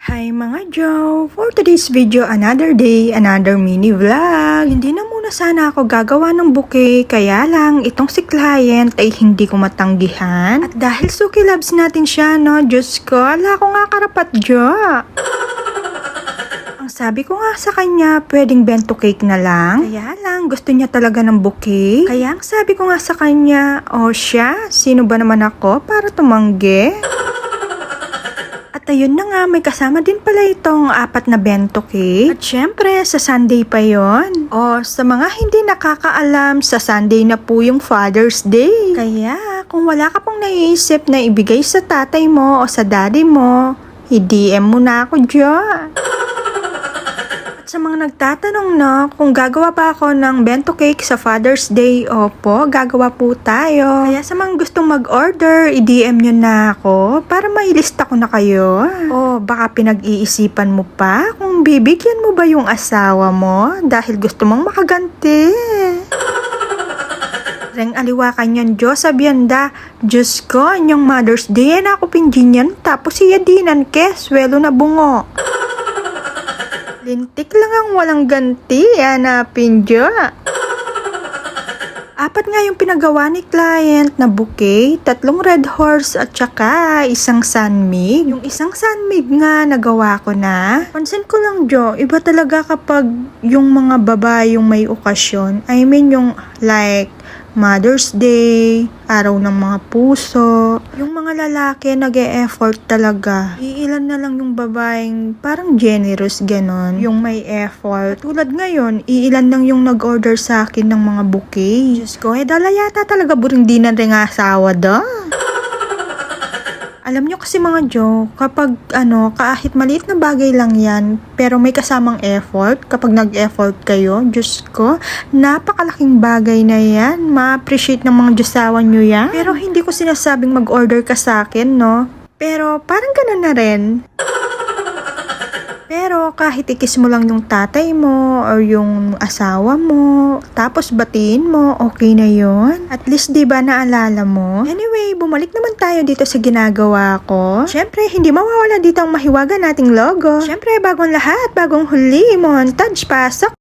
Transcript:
Hi mga Joe! For today's video, another day, another mini vlog. Hindi na muna sana ako gagawa ng bouquet, kaya lang itong si client ay hindi ko matanggihan. At dahil suki loves natin siya, no? Diyos ko, ala ko nga karapat, Jo! Ang sabi ko nga sa kanya, pwedeng bento cake na lang. Kaya lang, gusto niya talaga ng bouquet. Kaya ang sabi ko nga sa kanya, o siya, sino ba naman ako para tumanggi? At ayun na nga, may kasama din pala itong 4 na bento cake. At syempre, sa Sunday pa yon. O, sa mga hindi nakakaalam, sa Sunday na po yung Father's Day. Kaya, kung wala ka pong naiisip na ibigay sa tatay mo o sa daddy mo, i-DM mo na ako dyan. Sa mga nagtatanong na kung gagawa pa ako ng bento cake sa Father's Day, opo, gagawa po tayo. Kaya sa mga gustong mag-order, i-DM nyo na ako para mailista ko na kayo. O baka pinag-iisipan mo pa kung bibigyan mo ba yung asawa mo dahil gusto mong makaganti. Reng aliwakan yan, Diyos sa biyanda. Diyos ko, anyong Mother's Day na ako pinjinyan tapos siya dinan ke, swelo na bungo. Lintik lang ang walang ganti, hanapin Jo. 4 nga yung pinagawa ni client na bouquet, 3 red horse at saka 1 sunmig. Yung 1 sunmig nga nagawa ko na. Pansin ko lang Jo, iba talaga kapag yung mga babae yung may okasyon. I mean yung like Mother's Day, araw ng mga puso. Yung mga lalaki nag-e-effort talaga. Iilan na lang yung babaeng parang generous ganon, yung may effort. Tulad ngayon, iilan lang yung nag-order sa akin ng mga bouquet. Diyos ko, dala yata talaga buring dinan rin asawa da. Alam nyo kasi mga Jo, kapag kahit maliit na bagay lang yan, pero may kasamang effort, kapag nag-effort kayo, Diyos ko, napakalaking bagay na yan. Ma-appreciate ng mga Diyosawan nyo yan. Pero hindi ko sinasabing mag-order ka sa akin, no? Pero parang ganun na rin. Pero kahit ikis mo lang yung tatay mo or yung asawa mo, tapos batiin mo, okay na yon. At least diba naalala mo? Anyway, bumalik naman tayo dito sa ginagawa ko. Syempre, hindi mawawala dito ang mahiwaga nating logo. Syempre, bagong lahat, bagong huli, montage, pasok